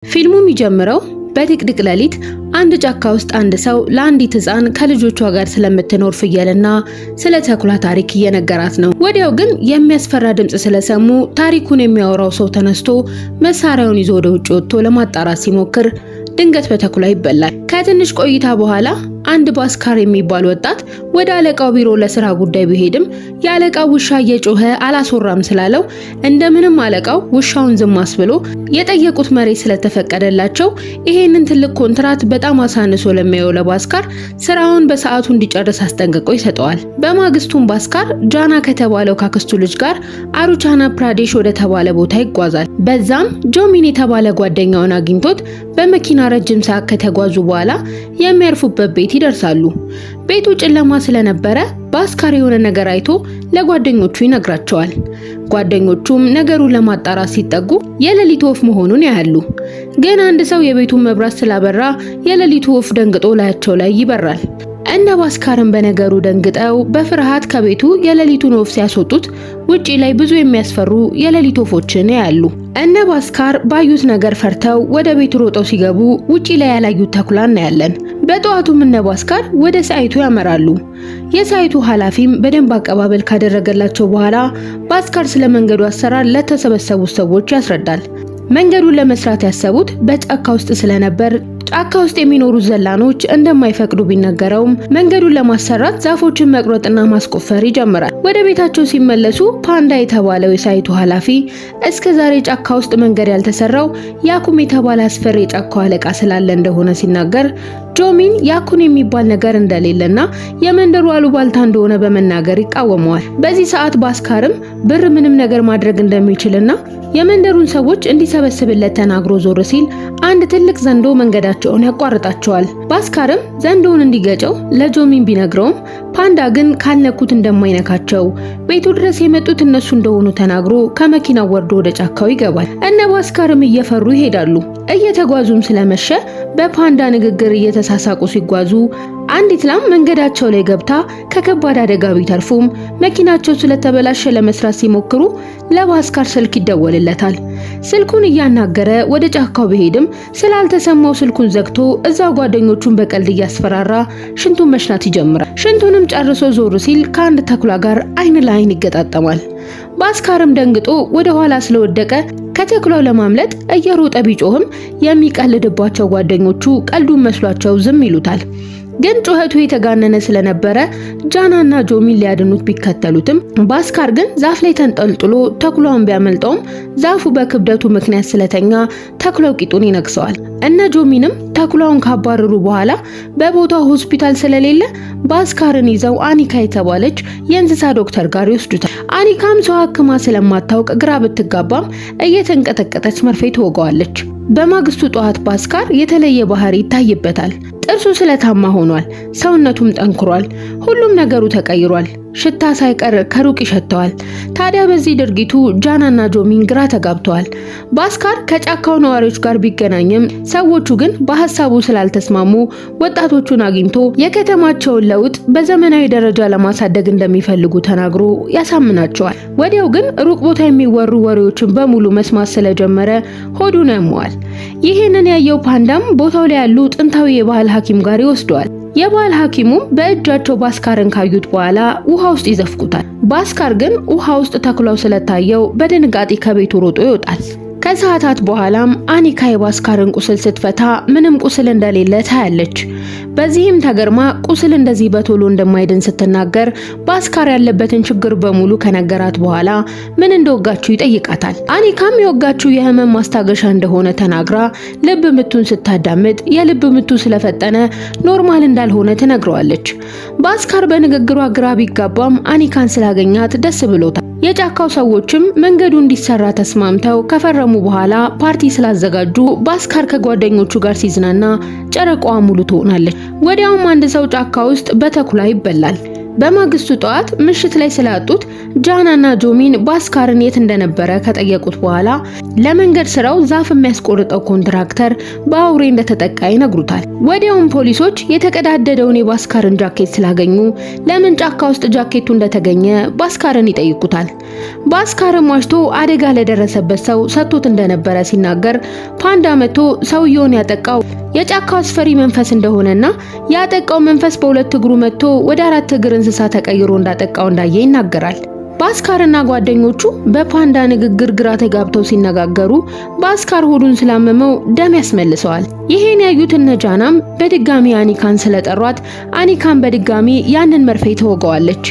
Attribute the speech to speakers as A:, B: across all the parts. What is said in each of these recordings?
A: ፊልሙ የሚጀምረው በድቅድቅ ሌሊት አንድ ጫካ ውስጥ አንድ ሰው ለአንዲት ሕፃን ከልጆቿ ጋር ስለምትኖር ፍየልና ስለ ተኩላ ታሪክ እየነገራት ነው። ወዲያው ግን የሚያስፈራ ድምጽ ስለሰሙ ታሪኩን የሚያወራው ሰው ተነስቶ መሳሪያውን ይዞ ወደ ውጭ ወጥቶ ለማጣራት ሲሞክር ድንገት በተኩላ ይበላል። ከትንሽ ቆይታ በኋላ አንድ ባስካር የሚባል ወጣት ወደ አለቃው ቢሮ ለስራ ጉዳይ ቢሄድም የአለቃው ውሻ እየጮኸ አላስወራም ስላለው እንደምንም አለቃው ውሻውን ዝም አስብሎ የጠየቁት መሬት ስለተፈቀደላቸው ይሄንን ትልቅ ኮንትራት በጣም አሳንሶ ለሚያየው ለባስካር ስራውን በሰዓቱ እንዲጨርስ አስጠንቅቆ ይሰጠዋል። በማግስቱም ባስካር ጃና ከተባለው ካክስቱ ልጅ ጋር አሩቻና ፕራዴሽ ወደ ተባለ ቦታ ይጓዛል። በዛም ጆሚን የተባለ ጓደኛውን አግኝቶት በመኪና ረጅም ሰዓት ከተጓዙ በኋላ የሚያርፉበት ቤት ይደርሳሉ። ቤቱ ጨለማ ስለነበረ ባስካር የሆነ ነገር አይቶ ለጓደኞቹ ይነግራቸዋል። ጓደኞቹም ነገሩን ለማጣራት ሲጠጉ የሌሊት ወፍ መሆኑን ያያሉ። ግን አንድ ሰው የቤቱን መብራት ስላበራ የሌሊቱ ወፍ ደንግጦ ላያቸው ላይ ይበራል። እነ ባስካርም በነገሩ ደንግጠው በፍርሃት ከቤቱ የሌሊቱን ወፍ ሲያስወጡት ውጪ ላይ ብዙ የሚያስፈሩ የሌሊት ወፎችን ያያሉ። እነ ባስካር ባዩት ነገር ፈርተው ወደ ቤቱ ሮጠው ሲገቡ ውጪ ላይ ያላዩት ተኩላ እናያለን። በጠዋቱም እነ ባስካር ወደ ሳይቱ ያመራሉ። የሳይቱ ኃላፊም በደንብ አቀባበል ካደረገላቸው በኋላ ባስካር ስለ መንገዱ አሰራር ለተሰበሰቡት ሰዎች ያስረዳል። መንገዱን ለመስራት ያሰቡት በጫካ ውስጥ ስለነበር ጫካ ውስጥ የሚኖሩ ዘላኖች እንደማይፈቅዱ ቢነገረውም መንገዱን ለማሰራት ዛፎችን መቁረጥና ማስቆፈር ይጀምራል። ወደ ቤታቸው ሲመለሱ ፓንዳ የተባለው የሳይቱ ኃላፊ እስከዛሬ ጫካ ውስጥ መንገድ ያልተሰራው ያኩም የተባለ አስፈሪ የጫካው አለቃ ስላለ እንደሆነ ሲናገር ጆሚን ያኩን የሚባል ነገር እንደሌለና የመንደሩ አሉባልታ እንደሆነ በመናገር ይቃወመዋል። በዚህ ሰዓት ባስካርም ብር ምንም ነገር ማድረግ እንደሚችልና የመንደሩን ሰዎች እንዲሰበስብለት ተናግሮ ዞር ሲል አንድ ትልቅ ዘንዶ መንገዳቸውን ያቋርጣቸዋል። ባስካርም ዘንዶውን እንዲገጨው ለጆሚን ቢነግረውም ፓንዳ ግን ካልነኩት እንደማይነካቸው ቤቱ ድረስ የመጡት እነሱ እንደሆኑ ተናግሮ ከመኪናው ወርዶ ወደ ጫካው ይገባል። እነ ባስካርም እየፈሩ ይሄዳሉ። እየተጓዙም ስለመሸ በፓንዳ ንግግር እየተሳሳቁ ሲጓዙ አንዲት ላም መንገዳቸው ላይ ገብታ ከከባድ አደጋ ቢተርፉም መኪናቸው ስለተበላሸ ለመስራት ሲሞክሩ ለባስካር ስልክ ይደወልለታል። ስልኩን እያናገረ ወደ ጫካው ቢሄድም ስላልተሰማው ስልኩን ዘግቶ እዛው ጓደኞቹን በቀልድ እያስፈራራ ሽንቱን መሽናት ይጀምራል። ሽንቱንም ጨርሶ ዞር ሲል ከአንድ ተኩላ ጋር አይን ለአይን ይገጣጠማል። ባስካርም ደንግጦ ወደ ኋላ ስለወደቀ ከተኩላው ለማምለጥ እየሮጠ ቢጮህም የሚቀልድባቸው ጓደኞቹ ቀልዱን መስሏቸው ዝም ይሉታል። ግን ጩኸቱ የተጋነነ ስለነበረ ጃናና ጆሚን ሊያድኑት ቢከተሉትም ባስካር ግን ዛፍ ላይ ተንጠልጥሎ ተኩላውን ቢያመልጠውም ዛፉ በክብደቱ ምክንያት ስለተኛ ተኩላው ቂጡን ይነክሰዋል። እነ ጆሚንም ተኩላውን ካባረሩ በኋላ በቦታው ሆስፒታል ስለሌለ ባስካርን ይዘው አኒካ የተባለች የእንስሳ ዶክተር ጋር ይወስዱታል። አኒካም ሰው አክማ ስለማታውቅ ግራ ብትጋባም እየተንቀጠቀጠች መርፌ ትወጋዋለች። በማግስቱ ጠዋት ባስካር የተለየ ባህሪ ይታይበታል። ጥርሱ ስለታማ ሆኗል። ሰውነቱም ጠንክሯል። ሁሉም ነገሩ ተቀይሯል። ሽታ ሳይቀር ከሩቅ ይሸተዋል። ታዲያ በዚህ ድርጊቱ ጃናና ጆሚን ግራ ተጋብተዋል። ባስካር ከጫካው ነዋሪዎች ጋር ቢገናኝም ሰዎቹ ግን በሐሳቡ ስላልተስማሙ ወጣቶቹን አግኝቶ የከተማቸውን ለውጥ በዘመናዊ ደረጃ ለማሳደግ እንደሚፈልጉ ተናግሮ ያሳምናቸዋል። ወዲያው ግን ሩቅ ቦታ የሚወሩ ወሬዎችን በሙሉ መስማት ስለጀመረ ሆዱን ያመዋል። ይህንን ያየው ፓንዳም ቦታው ላይ ያሉ ጥንታዊ የባህል ሐኪም ጋር ይወስደዋል። የባህል ሐኪሙም በእጃቸው ባስካርን ካዩት በኋላ ውሃ ውስጥ ይዘፍቁታል። ባስካር ግን ውሃ ውስጥ ተኩላው ስለታየው በድንጋጤ ከቤቱ ሮጦ ይወጣል። ከሰዓታት በኋላም አኒካ የባስካርን ቁስል ስትፈታ ምንም ቁስል እንደሌለ ታያለች። በዚህም ተገርማ ቁስል እንደዚህ በቶሎ እንደማይድን ስትናገር ባስካር ያለበትን ችግር በሙሉ ከነገራት በኋላ ምን እንደወጋችው ይጠይቃታል። አኒካም የወጋችው የህመም ማስታገሻ እንደሆነ ተናግራ ልብ ምቱን ስታዳምጥ የልብ ምቱ ስለፈጠነ ኖርማል እንዳልሆነ ትነግረዋለች። ባስካር በንግግሯ ግራ ቢጋባም አኒካን ስላገኛት ደስ ብሎታል። የጫካው ሰዎችም መንገዱ እንዲሰራ ተስማምተው ከፈረሙ በኋላ ፓርቲ ስላዘጋጁ ባስካር ከጓደኞቹ ጋር ሲዝናና ጨረቃዋ ሙሉ ትሆናለች። ወዲያውም አንድ ሰው ጫካ ውስጥ በተኩላ ይበላል። በማግስቱ ጠዋት ምሽት ላይ ስላጡት ጃናና ጆሚን ባስካርን የት እንደነበረ ከጠየቁት በኋላ ለመንገድ ስራው ዛፍ የሚያስቆርጠው ኮንትራክተር በአውሬ እንደተጠቃ ይነግሩታል። ወዲያውም ፖሊሶች የተቀዳደደውን የባስካርን ጃኬት ስላገኙ ለምን ጫካ ውስጥ ጃኬቱ እንደተገኘ ባስካርን ይጠይቁታል። ባስካርም ዋሽቶ አደጋ ለደረሰበት ሰው ሰጥቶት እንደነበረ ሲናገር ፓንዳ መጥቶ ሰውየውን ያጠቃው የጫካው አስፈሪ መንፈስ እንደሆነና ያጠቃው መንፈስ በሁለት እግሩ መጥቶ ወደ አራት እግር እንስሳ ተቀይሮ እንዳጠቃው እንዳየ ይናገራል። ባስካርና ጓደኞቹ በፓንዳ ንግግር ግራ ተጋብተው ሲነጋገሩ ባስካር ሆዱን ስላመመው ደም ያስመልሰዋል። ይሄን ያዩት እነ ጃናም በድጋሚ አኒካን ስለጠሯት አኒካን በድጋሚ ያንን መርፌ ተወጋዋለች።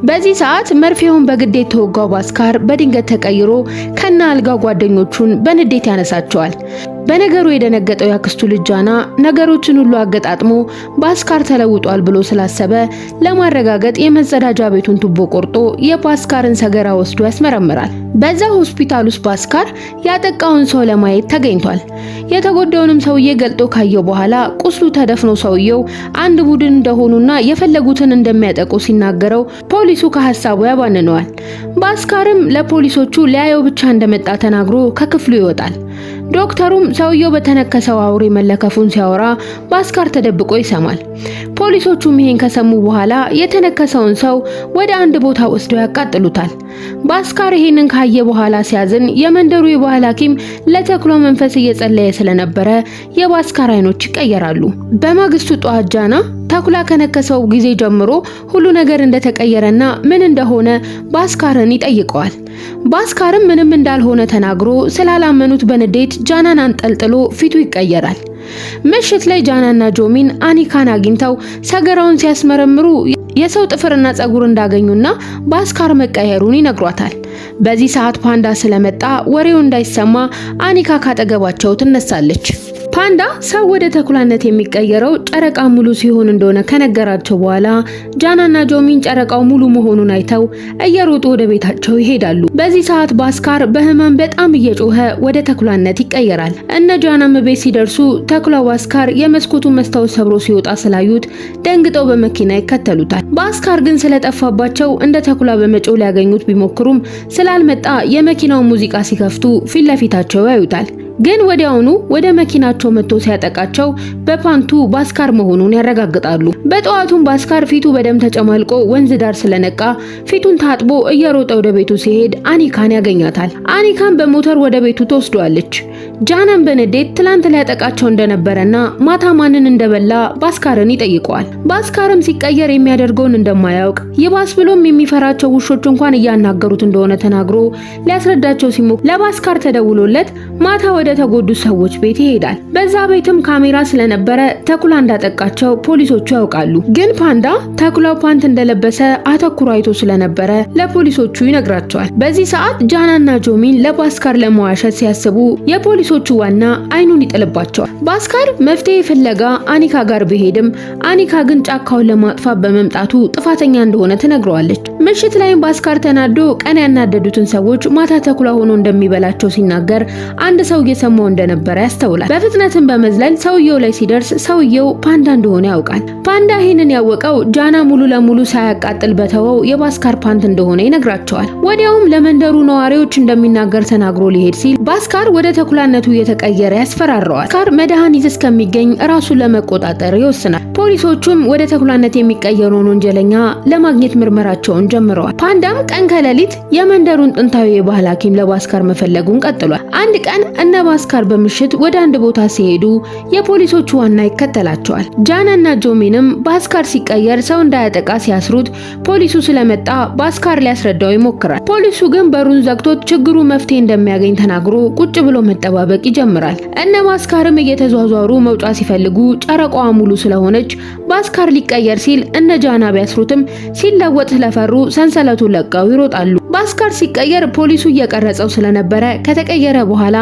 A: በዚህ ሰዓት መርፌውን በግዴት ተወጋው ባስካር በድንገት ተቀይሮ ከነ አልጋው ጓደኞቹን በንዴት ያነሳቸዋል። በነገሩ የደነገጠው ያክስቱ ልጅ ጃና ነገሮችን ሁሉ አገጣጥሞ ባስካር ተለውጧል ብሎ ስላሰበ ለማረጋገጥ የመጸዳጃ ቤቱን ቱቦ ቆርጦ የባስካርን ሰገራ ወስዶ ያስመረምራል። በዛ ሆስፒታል ውስጥ ባስካር ያጠቃውን ሰው ለማየት ተገኝቷል። የተጎዳውንም ሰውዬ ገልጦ ካየው በኋላ ቁስሉ ተደፍኖ ሰውየው አንድ ቡድን እንደሆኑና የፈለጉትን እንደሚያጠቁ ሲናገረው ፖሊሱ ከሐሳቡ ያባንነዋል። ባስካርም ለፖሊሶቹ ሊያየው ብቻ እንደመጣ ተናግሮ ከክፍሉ ይወጣል። ዶክተሩም ሰውየው በተነከሰው አውሬ መለከፉን ሲያወራ ባስካር ተደብቆ ይሰማል። ፖሊሶቹም ይሄን ከሰሙ በኋላ የተነከሰውን ሰው ወደ አንድ ቦታ ወስደው ያቃጥሉታል። ባስካር ይሄንን ካየ በኋላ ሲያዝን የመንደሩ የባህል ሐኪም ለተኩላ መንፈስ እየጸለየ ስለነበረ የባስካር አይኖች ይቀየራሉ። በማግስቱ ጠዋት ጃና ተኩላ ከነከሰው ጊዜ ጀምሮ ሁሉ ነገር እንደተቀየረና ምን እንደሆነ ባስካርን ይጠይቀዋል። ባስካርም ምንም እንዳልሆነ ተናግሮ ስላላመኑት በንዴት ጃናን አንጠልጥሎ ፊቱ ይቀየራል። ምሽት ላይ ጃናና ጆሚን አኒካን አግኝተው ሰገራውን ሲያስመረምሩ የሰው ጥፍርና ጸጉር እንዳገኙና ባስካር መቀየሩን ይነግሯታል። በዚህ ሰዓት ፓንዳ ስለመጣ ወሬው እንዳይሰማ አኒካ ካጠገባቸው ትነሳለች። ፓንዳ ሰው ወደ ተኩላነት የሚቀየረው ጨረቃ ሙሉ ሲሆን እንደሆነ ከነገራቸው በኋላ ጃናና ጆሚን ጨረቃው ሙሉ መሆኑን አይተው እየሮጡ ወደ ቤታቸው ይሄዳሉ። በዚህ ሰዓት ባስካር በህመም በጣም እየጮኸ ወደ ተኩላነት ይቀየራል። እነ ጃናም ቤት ሲደርሱ ተኩላው ባስካር የመስኮቱን መስታወት ሰብሮ ሲወጣ ስላዩት ደንግጠው በመኪና ይከተሉታል። ባስካር ግን ስለጠፋባቸው እንደ ተኩላ በመጮህ ሊያገኙት ቢሞክሩም ስላልመጣ የመኪናውን ሙዚቃ ሲከፍቱ ፊት ለፊታቸው ያዩታል። ግን ወዲያውኑ ወደ መኪናቸው መጥቶ ሲያጠቃቸው በፓንቱ ባስካር መሆኑን ያረጋግጣሉ። በጠዋቱም ባስካር ፊቱ በደም ተጨማልቆ ወንዝ ዳር ስለነቃ ፊቱን ታጥቦ እየሮጠ ወደ ቤቱ ሲሄድ አኒካን ያገኛታል። አኒካን በሞተር ወደ ቤቱ ተወስዷለች። ጃናን በንዴት ትላንት ሊያጠቃቸው እንደነበረና ማታ ማንን እንደበላ ባስካርን ይጠይቀዋል። ባስካርም ሲቀየር የሚያደርገውን እንደማያውቅ ይባስ ብሎም የሚፈራቸው ውሾች እንኳን እያናገሩት እንደሆነ ተናግሮ ሊያስረዳቸው ሲሞክር ለባስካር ተደውሎለት ማታ ወደ ተጎዱ ሰዎች ቤት ይሄዳል። በዛ ቤትም ካሜራ ስለነበረ ተኩላ እንዳጠቃቸው ፖሊሶቹ ያውቃሉ። ግን ፓንዳ ተኩላው ፓንት እንደለበሰ አተኩሮ አይቶ ስለነበረ ለፖሊሶቹ ይነግራቸዋል። በዚህ ሰዓት ጃናና ጆሚን ለባስካር ለመዋሸት ሲያስቡ የፖሊሶቹ ዋና አይኑን ይጥልባቸዋል። ባስካር መፍትሄ ፍለጋ አኒካ ጋር ቢሄድም አኒካ ግን ጫካውን ለማጥፋት በመምጣቱ ጥፋተኛ እንደሆነ ትነግረዋለች። ምሽት ላይም ባስካር ተናዶ ቀን ያናደዱትን ሰዎች ማታ ተኩላ ሆኖ እንደሚበላቸው ሲናገር አንድ ሰው እየሰማው እንደነበረ ያስተውላል። በፍጥነትም በመዝለል ሰውየው ላይ ሲደርስ ሰውየው ፓንዳ እንደሆነ ያውቃል። ፓንዳ ይህንን ያወቀው ጃና ሙሉ ለሙሉ ሳያቃጥል በተወው የባስካር ፓንት እንደሆነ ይነግራቸዋል። ወዲያውም ለመንደሩ ነዋሪዎች እንደሚናገር ተናግሮ ሊሄድ ሲል ባስካር ወደ ተኩላነቱ የተቀየረ ያስፈራረዋል። ባስካር መድኃኒት እስከሚገኝ ራሱን ለመቆጣጠር ይወስናል። ፖሊሶቹም ወደ ተኩላነት የሚቀየረውን ወንጀለኛ ለማግኘት ምርመራቸውን ጀምረዋል። ፓንዳም ቀን ከሌሊት የመንደሩን ጥንታዊ የባህል ሐኪም ለባስካር መፈለጉን ቀጥሏል። አንድ ቀን እነ ባስካር በምሽት ወደ አንድ ቦታ ሲሄዱ የፖሊሶቹ ዋና ይከተላቸዋል። ጃናና ጆሚንም ባስካር ሲቀየር ሰው እንዳያጠቃ ሲያስሩት ፖሊሱ ስለመጣ ባስካር ሊያስረዳው ይሞክራል። ፖሊሱ ግን በሩን ዘግቶት ችግሩ መፍትሄ እንደሚያገኝ ተናግሮ ቁጭ ብሎ መጠባበቅ ይጀምራል። እነ ባስካርም እየተዟዟሩ መውጫ ሲፈልጉ ጨረቃዋ ሙሉ ስለሆነች ባስካር ሊቀየር ሲል እነ ጃና ቢያስሩትም ሲለወጥ ስለፈሩ ሰንሰለቱን ለቀው ይሮጣሉ። ባስካር ሲቀየር ፖሊሱ እየቀረጸው ስለነበረ ከተቀየረ በኋላ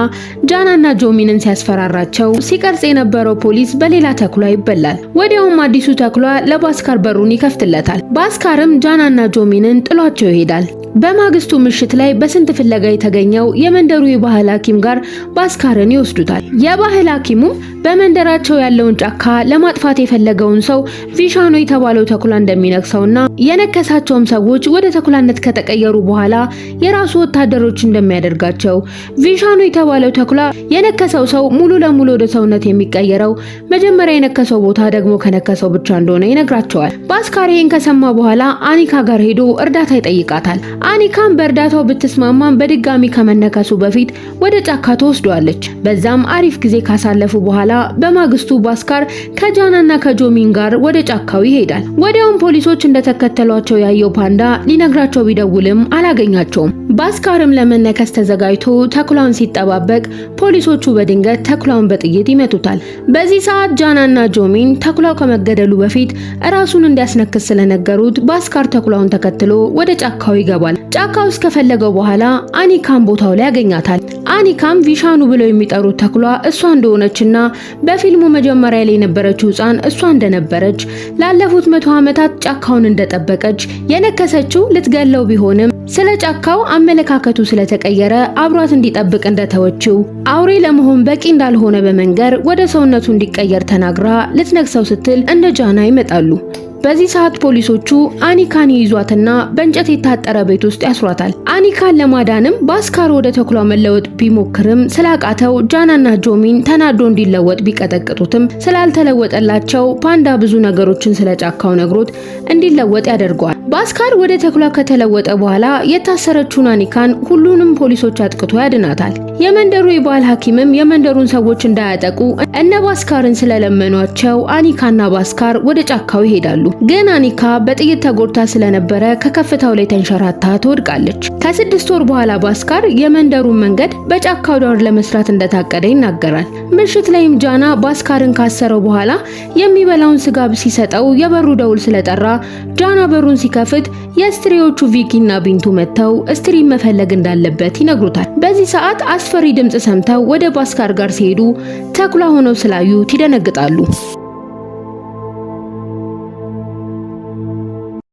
A: ጃናና ጆሚንን ሲያስፈራራቸው ሲቀርጽ የነበረው ፖሊስ በሌላ ተኩላ ይበላል። ወዲያውም አዲሱ ተኩላ ለባስካር በሩን ይከፍትለታል። ባስካርም ጃናና ጆሚንን ጥሏቸው ይሄዳል። በማግስቱ ምሽት ላይ በስንት ፍለጋ የተገኘው የመንደሩ የባህል ሐኪም ጋር ባስካርን ይወስዱታል። የባህል ሐኪሙም በመንደራቸው ያለውን ጫካ ለማጥፋት የፈለገውን ሰው ቪሻኖ የተባለው ተኩላ እንደሚነክሰውና የነከሳቸውም ሰዎች ወደ ተኩላነት ከተቀየሩ በኋላ የራሱ ወታደሮች እንደሚያደርጋቸው፣ ቪሻኖ የተባለው ተኩላ የነከሰው ሰው ሙሉ ለሙሉ ወደ ሰውነት የሚቀየረው መጀመሪያ የነከሰው ቦታ ደግሞ ከነከሰው ብቻ እንደሆነ ይነግራቸዋል። ባስካር ይህን ከሰማ በኋላ አኒካ ጋር ሄዶ እርዳታ ይጠይቃታል። አኒካም በእርዳታው ብትስማማም በድጋሚ ከመነከሱ በፊት ወደ ጫካ ተወስዷለች። በዛም አሪፍ ጊዜ ካሳለፉ በኋላ በማግስቱ ባስካር ከጃናና ከጆሚን ጋር ወደ ጫካው ይሄዳል። ወዲያውም ፖሊሶች እንደተከተሏቸው ያየው ፓንዳ ሊነግራቸው ቢደውልም አላገኛቸውም። ባስካርም ለመነከስ ተዘጋጅቶ ተኩላውን ሲጠባበቅ ፖሊሶቹ በድንገት ተኩላውን በጥይት ይመቱታል። በዚህ ሰዓት ጃናና ጆሚን ተኩላው ከመገደሉ በፊት ራሱን እንዲያስነክስ ስለነገሩት ባስካር ተኩላውን ተከትሎ ወደ ጫካው ይገባል። ጫካ ውስጥ ከፈለገው በኋላ አኒካም ቦታው ላይ ያገኛታል። አኒካም ቪሻኑ ብለው የሚጠሩት ተኩላ እሷ እንደሆነችና በፊልሙ መጀመሪያ ላይ የነበረችው ሕፃን እሷ እንደነበረች ላለፉት 100 ዓመታት ጫካውን እንደጠበቀች የነከሰችው ልትገለው ቢሆንም ስለ ጫካው አመለካከቱ ስለተቀየረ አብሯት እንዲጠብቅ እንደተወችው አውሬ ለመሆን በቂ እንዳልሆነ በመንገር ወደ ሰውነቱ እንዲቀየር ተናግራ ልትነክሰው ስትል እንደ ጃና ይመጣሉ። በዚህ ሰዓት ፖሊሶቹ አኒካን ይዟትና በእንጨት የታጠረ ቤት ውስጥ ያስሯታል። አኒካን ለማዳንም ባስካር ወደ ተኩላ መለወጥ ቢሞክርም ስላቃተው ጃናና ጆሚን ተናዶ እንዲለወጥ ቢቀጠቅጡትም ስላልተለወጠላቸው ፓንዳ ብዙ ነገሮችን ስለ ጫካው ነግሮት እንዲለወጥ ያደርገዋል። ባስካር ወደ ተኩላ ከተለወጠ በኋላ የታሰረችውን አኒካን ሁሉንም ፖሊሶች አጥቅቶ ያድናታል። የመንደሩ የባህል ሐኪምም የመንደሩን ሰዎች እንዳያጠቁ እነ ባስካርን ስለለመኗቸው አኒካና ባስካር ወደ ጫካው ይሄዳሉ። ግን አኒካ በጥይት ተጎድታ ስለነበረ ከከፍታው ላይ ተንሸራታ ትወድቃለች። ከ6 ወር በኋላ ባስካር የመንደሩን መንገድ በጫካው ዳር ለመስራት እንደታቀደ ይናገራል። ምሽት ላይም ጃና ባስካርን ካሰረው በኋላ የሚበላውን ስጋ ሲሰጠው የበሩ ደውል ስለጠራ ጃና በሩን ሲከፍት የስትሪዎቹ ቪኪና ቢንቱ መጥተው ስትሪ መፈለግ እንዳለበት ይነግሩታል። በዚህ ሰዓት አስፈሪ ድምጽ ሰምተው ወደ ባስካር ጋር ሲሄዱ ተኩላ ሆነው ስላዩት ይደነግጣሉ።